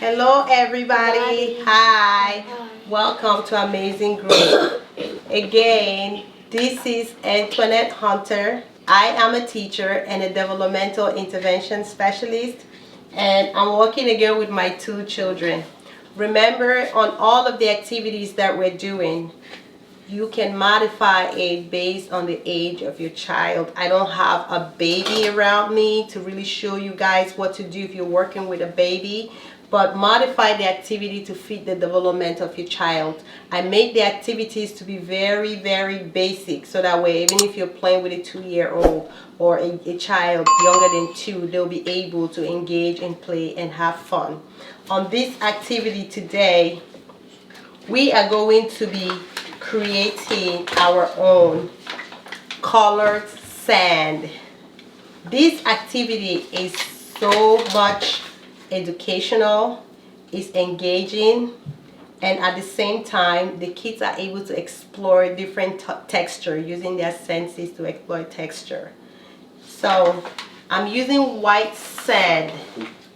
Hello everybody. Hi. Welcome to Amazing Growth. Again, this is Antoinette Hunter. I am a teacher and a developmental intervention specialist, and I'm working again with my two children. Remember, on all of the activities that we're doing, you can modify it based on the age of your child. I don't have a baby around me to really show you guys what to do if you're working with a baby, but modify the activity to fit the development of your child. I make the activities to be very, very basic, so that way even if you're playing with a 2-year-old or a child younger than 2, they'll be able to engage and play and have fun. On this activity today, we are going to be creating our own colored sand. This activity is so much educational, it's engaging, and at the same time the kids are able to explore different texture, using their senses to explore texture. So I'm using white sand.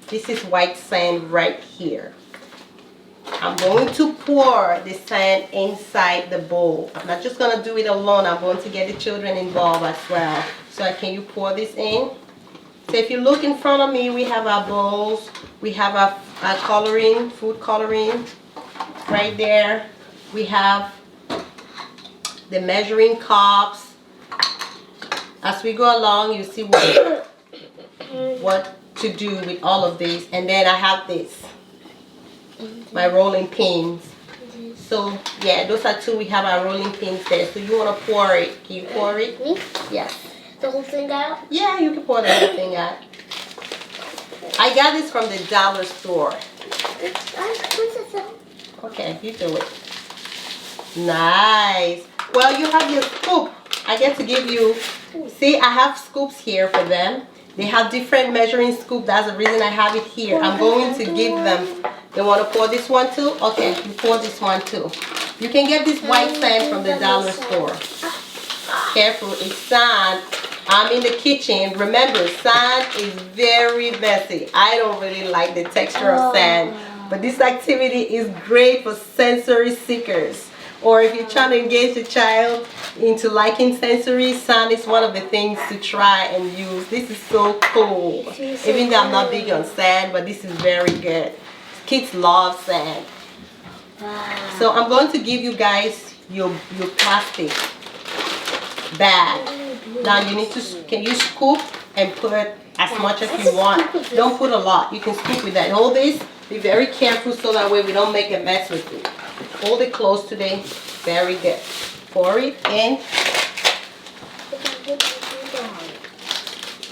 This is white sand right here. I'm going to pour the sand inside the bowl. I'm not just going to do it alone. I'm going to get the children involved as well. So can you pour this in? So if you look in front of me, we have our bowls. We have our coloring, food coloring right there. We have the measuring cups. As we go along, you see what to do with all of these. And then I have this, my rolling pins. So yeah, those are two. We have our rolling pins there. So you want to pour it. Can you pour it? Me? Yes. The whole thing out? Yeah, you can pour the whole thing out. I got this from the dollar store. Okay, you do it. Nice. Well, you have your scoop. I get to give you, see, I have scoops here for them. They have different measuring scoop. That's the reason I have it here. I'm going to give them. They want to pour this one too? Okay, you pour this one too. You can get this white sand from the dollar store. Careful, it's sand. I'm in the kitchen. Remember, sand is very messy. I don't really like the texture of sand, but this activity is great for sensory seekers. Or if you're trying to engage the child into liking sensory, sand is one of the things to try and use. This is so cool. Even though I'm not big on sand, but this is very good. Kids love sand. So I'm going to give you guys your plastic bag. Now you need to, can you scoop and put as much as you want? Don't put a lot. You can scoop with that. Hold this. Be very careful so that way we don't make a mess with it. Hold it close today. Very good. Pour it in.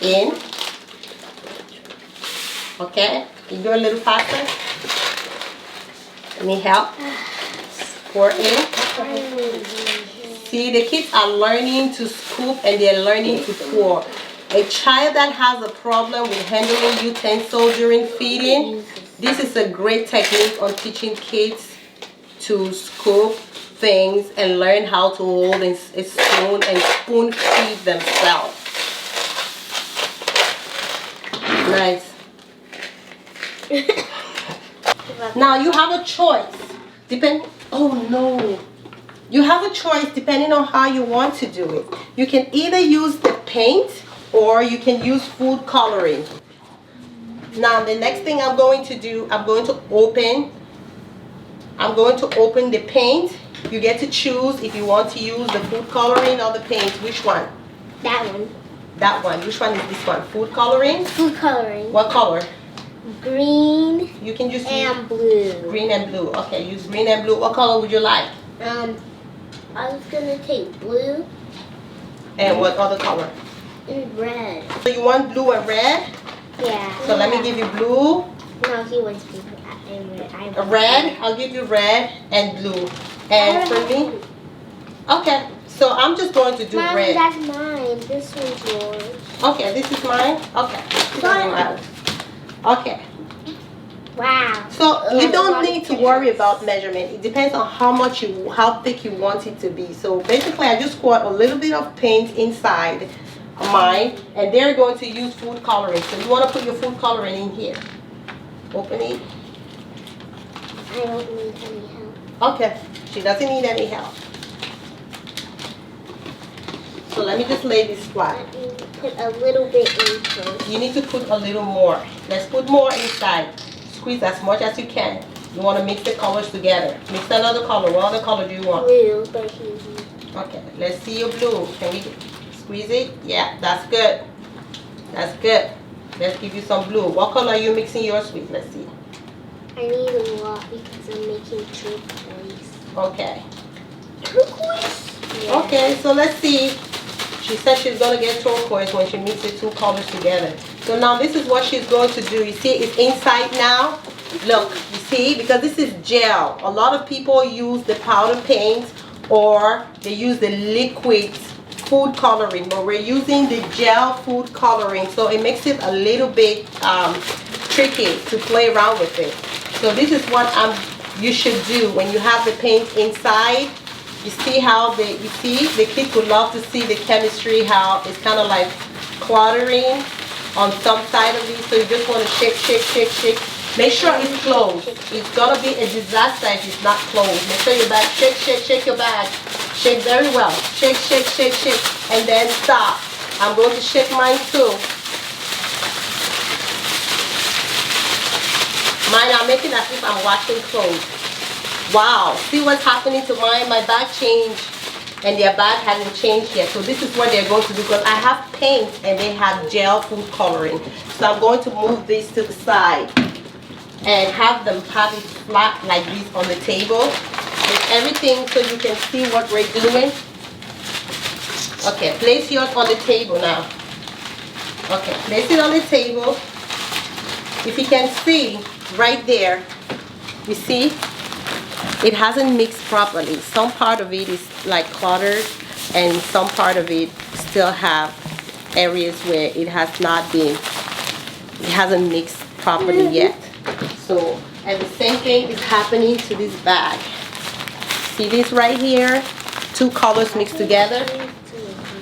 In. Okay. You do a little faster. Need help? Pour in. See, the kids are learning to scoop and they're learning to pour. A child that has a problem with handling utensils during feeding, this is a great technique on teaching kids to scoop things and learn how to hold a spoon and spoon feed themselves. Nice. Now you have a choice. Oh no. You have a choice depending on how you want to do it. You can either use the paint or you can use food coloring. Now the next thing I'm going to do, I'm going to open the paint. You get to choose if you want to use the food coloring or the paint. Which one? That one. That one. Which one is this one? Food coloring? Food coloring. What color? Green. You can just and blue. Green and blue. Okay, use green and blue. What color would you like? I was gonna take blue. And what other color? And red. So you want blue and red? Yeah. So let me give you blue. No, he wants blue and red. Red? I'll give you red and blue. And for me? Okay. So I'm just going to do Mommy, red. that's mine. This one's yours. Okay, this is mine? Okay. It doesn't matter. Okay. Wow. So you don't need to worry about measurement. It depends on how thick you want it to be. So basically I just poured a little bit of paint inside mine, and they're going to use food coloring. So you want to put your food coloring in here. Open it. I don't need any help. Okay, she doesn't need any help. So let me just lay this flat. Let me put a little bit in first. You need to put a little more. Let's put more inside. Squeeze as much as you can. You want to mix the colors together. Mix another color. What other color do you want? Blue, but he's... Okay, let's see your blue. Can we squeeze it? Yeah, that's good. That's good. Let's give you some blue. What color are you mixing yours with? Let's see. I need a lot because I'm making turquoise. Okay. Turquoise? Yeah. Okay, so let's see. She said she's going to get turquoise when she mixes the two colors together. So now this is what she's going to do. You see it's inside now? Look, you see? Because this is gel. A lot of people use the powder paint or they use the liquid food coloring. But we're using the gel food coloring. So it makes it a little bit tricky to play around with it. So this is what you should do when you have the paint inside. You see how the kids would love to see the chemistry, how it's kind of like cluttering on some side of it. So you just want to shake, shake, shake, shake. Make sure it's closed. It's gonna be a disaster if it's not closed. Make sure your bag, shake, shake, shake your bag. Shake very well. Shake, shake, shake, shake, and then stop. I'm going to shake mine too. Mine, I'm making as if I'm washing clothes. Wow, see what's happening to mine? My bag changed and their bag hasn't changed yet. So this is what they're going to do because I have paint and they have gel food coloring. So I'm going to move this to the side and have them have it flat like this on the table with everything so you can see what we're doing. Okay, place yours on the table now. Okay, place it on the table. If you can see right there, you see? It hasn't mixed properly. Some part of it is like cluttered and some part of it still have areas where it hasn't mixed properly yet. So, and the same thing is happening to this bag. See this right here? Two colors mixed together.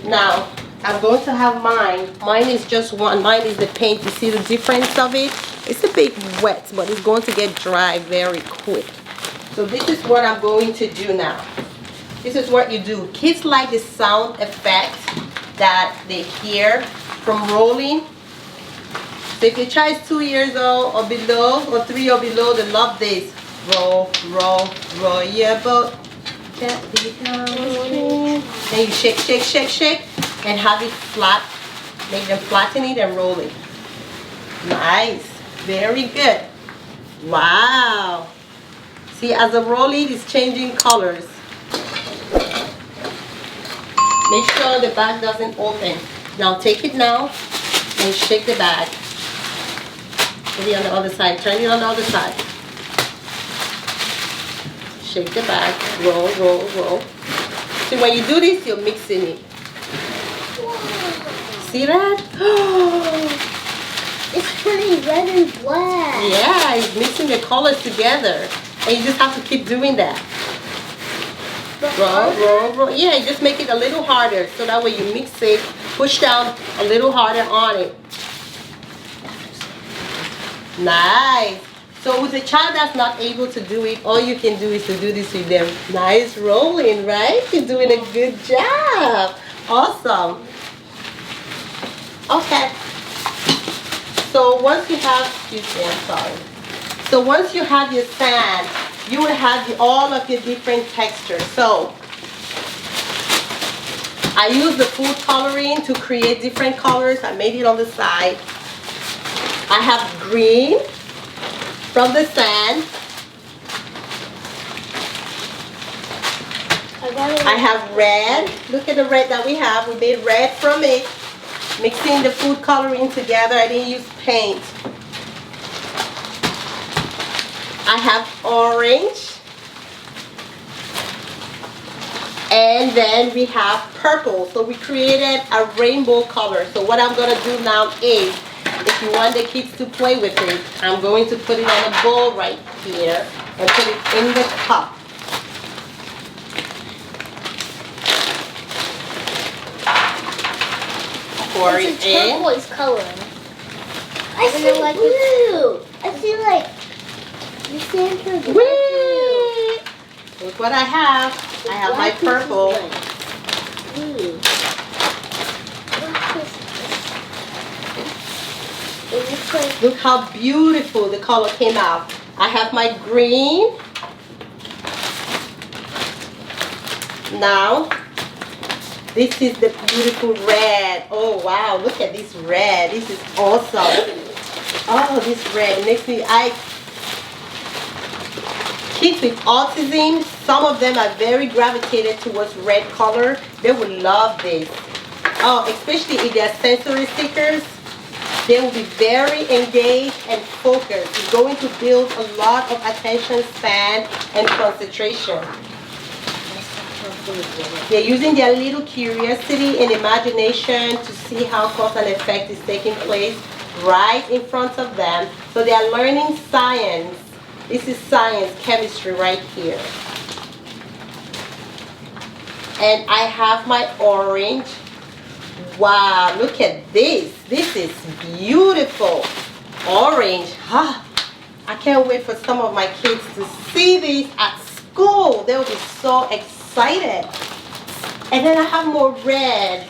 Now, I'm going to have mine. Mine is just one. Mine is the paint. You see the difference of it? It's a bit wet, but it's going to get dry very quick. So this is what I'm going to do now. This is what you do. Kids like the sound effect that they hear from rolling. So if your child is 2 years old or below, or 3 or below, they love this. Roll, roll, roll your boat. Gently down the stream. Then you shake, shake, shake, shake, and have it flat. Make them flatten it and roll it. Nice. Very good. Wow. See, as I roll it, it's changing colors. Make sure the bag doesn't open. Now take it now and shake the bag. Put it on the other side. Turn it on the other side. Shake the bag. Roll, roll, roll. See, when you do this, you're mixing it. See that? It's turning red and black. Yeah, it's mixing the colors together. And you just have to keep doing that. Roll, roll, roll. Yeah, you just make it a little harder. So that way you mix it, push down a little harder on it. Nice. So with a child that's not able to do it, all you can do is to do this with them. Nice rolling, right? You're doing a good job. Awesome. Okay. So once you have, excuse me, I'm sorry. So once you have your sand, you will have all of your different textures. So I use the food coloring to create different colors. I made it on the side. I have green from the sand. I have red. Look at the red that we have. We made red from it. Mixing the food coloring together. I didn't use paint. I have orange. And then we have purple. So we created a rainbow color. So what I'm going to do now is, if you want the kids to play with it, I'm going to put it on a bowl right here and put it in the cup. Pour it It's a in. turquoise color. I see blue. I see like You sent her the Whee! Look what I have. I have my purple. Look how beautiful the color came out. I have my green. Now, this is the beautiful red. Oh wow, look at this red. This is awesome. Oh, this red makes me, kids with autism, some of them are very gravitated towards red color. They would love this. Oh, especially if they're sensory seekers, they will be very engaged and focused. It's going to build a lot of attention span and concentration. They're using their little curiosity and imagination to see how cause and effect is taking place right in front of them. So they are learning science. This is science, chemistry right here. And I have my orange. Wow, look at this. This is beautiful. Orange. Ah, I can't wait for some of my kids to see this at school. They'll be so excited. And then I have more red.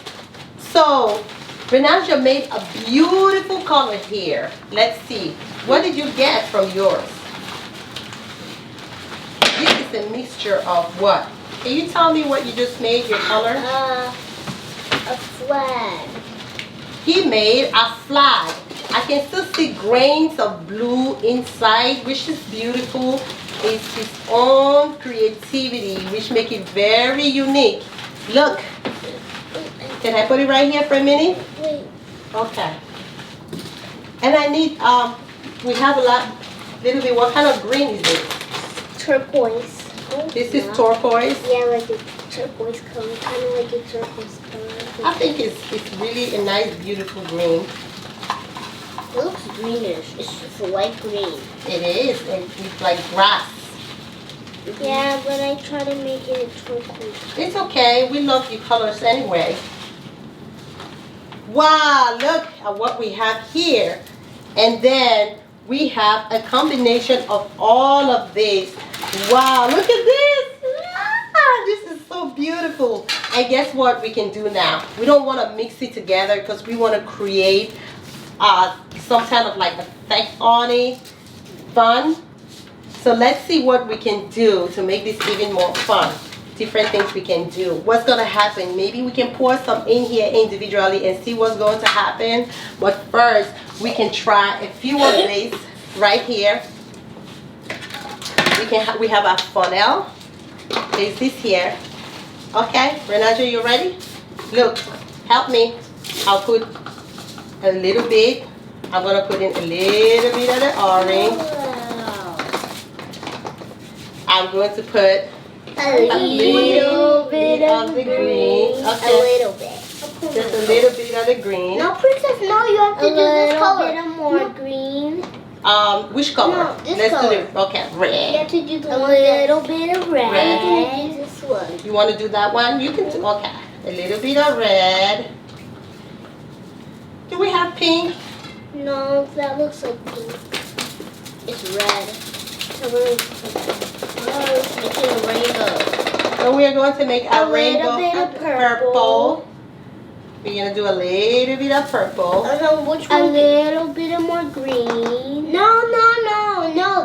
So, Renaja made a beautiful color here. Let's see. What did you get from yours? This is a mixture of what? Can you tell me what you just made, your color? A flag. He made a flag. I can still see grains of blue inside, which is beautiful. It's his own creativity, which make it very unique. Look. Can I put it right here for a minute? Wait. Okay. And I need, we have a little bit, what kind of green is this? Turquoise. This is turquoise. Yeah, like a turquoise color, kind of like a turquoise color. I think it's really a nice, beautiful green. It looks greenish. It's just light green. It is. It's like grass. Yeah, but I try to make it a turquoise. It's okay. We love your colors anyway. Wow, look at what we have here. And then we have a combination of all of this. Wow, look at this. Ah, this is so beautiful. And guess what we can do now? We don't want to mix it together because we want to create some kind of like effect on it. Fun. So let's see what we can do to make this even more fun. Different things we can do. What's going to happen? Maybe we can pour some in here individually and see what's going to happen. But first, we can try a few of these right here. We have a funnel. There's this here. Okay, Renaja, you ready? Look, help me. I'll put a little bit. I'm going to put in a little bit of the orange. Wow. I'm going to put A little bit of the green. Okay. A little bit. Just a little bit of the green. No, princess, no, you have to do this color. A little bit more green. Which color? No, this Let's color. do the, okay, red. You have to do the little bit of red. Red. This one. You want to do that one? You can do, okay. A little bit of red. Do we have pink? No, that looks like pink. It's red. So we're making a rainbow. So we are going to make a rainbow. little bit of purple. We're going to do a little bit of purple. Which one? A little bit of more green. No.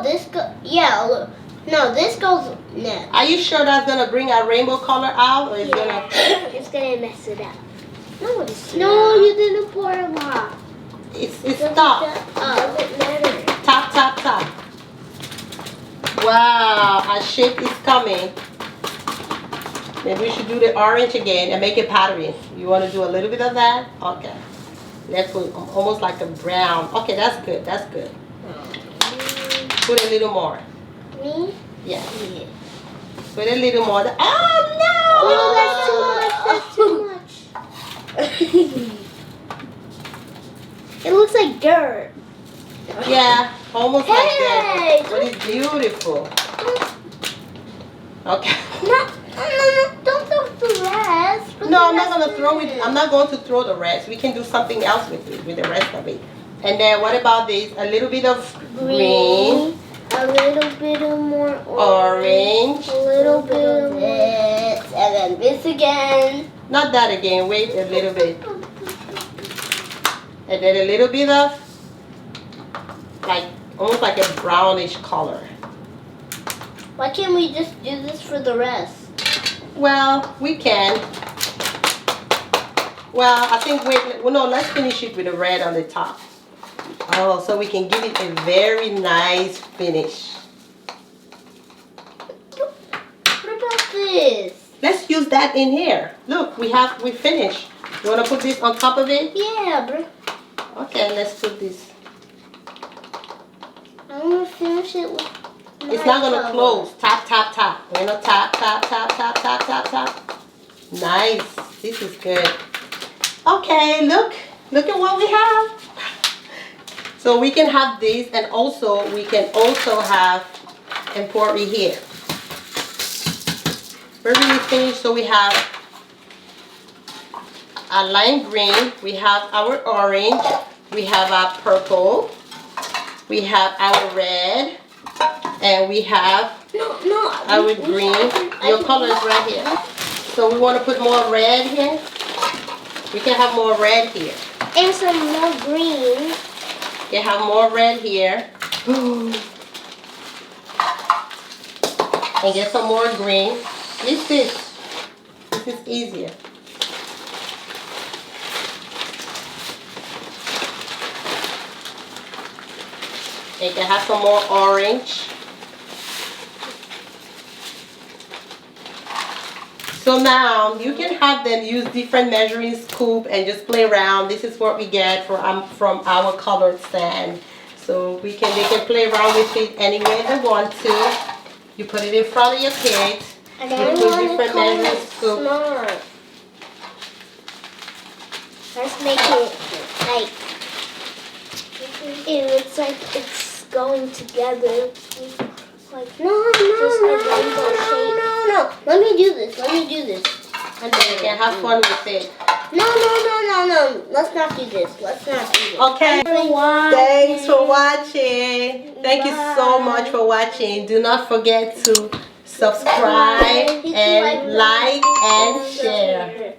This go. Yeah. Look. No, this goes next. Are you sure that's going to bring our rainbow color out? Or is Yeah. gonna... It's gonna mess it up. No, it's no, you didn't pour a lot. It's top. Doesn't matter. Top. Wow, our shape is coming. Maybe we should do the orange again and make it powdery. You want to do a little bit of that? Okay. Let's put almost like a brown. Okay, that's good. That's good. Put a little more. Me? Yeah. Put a little more. Oh no! That's too much. It looks like dirt. Yeah, almost like Hey! that. But it's beautiful. Okay. No, don't throw the rest. No, I'm not gonna throw it. I'm not going to throw the rest. We can do something else with it, with the rest of it. And then what about this? A little bit of green. A A little bit of more Orange. A little bit of this. And then this again. Not that again. Wait a little bit. And then a little bit of, like, almost like a brownish color. Why can't we just do this for the rest? Well, we can. Well, I think, well, no, let's finish it with the red on the top. Oh, so we can give it a very nice finish. What about this? Let's use that in here. Look, we finished. You want to put this on top of it? Yeah, bro. Okay, let's put this. I'm going to finish it with It's not going to close. Tap, tap, tap. We're going to tap, tap, tap, tap, tap, tap, tap. Nice. This is good. Okay, look at what we have. So we can have this, and also we can also have and pour it here. We're really finished. So we have a lime green, we have our orange, we have our purple, we have our red, and we have our green. Your color is right here. So we want to put more red here. We can have more red here. And some more green. You have more red here. And get some more green. Use this. This is easier. And you can have some more orange. So now you can have them use different measuring scoop and just play around. This is what we get from our colored sand. So they can play around with it any way they want to. You put it in front of your kids. And you I put want different to color measuring it scoop. smart. Let's make it like it looks like it's going together. Like no. Let me do this. And then you can have fun with it. No. Let's not do this. Okay. Thanks for watching. Thank you so much for watching. Do not forget to subscribe and like and share.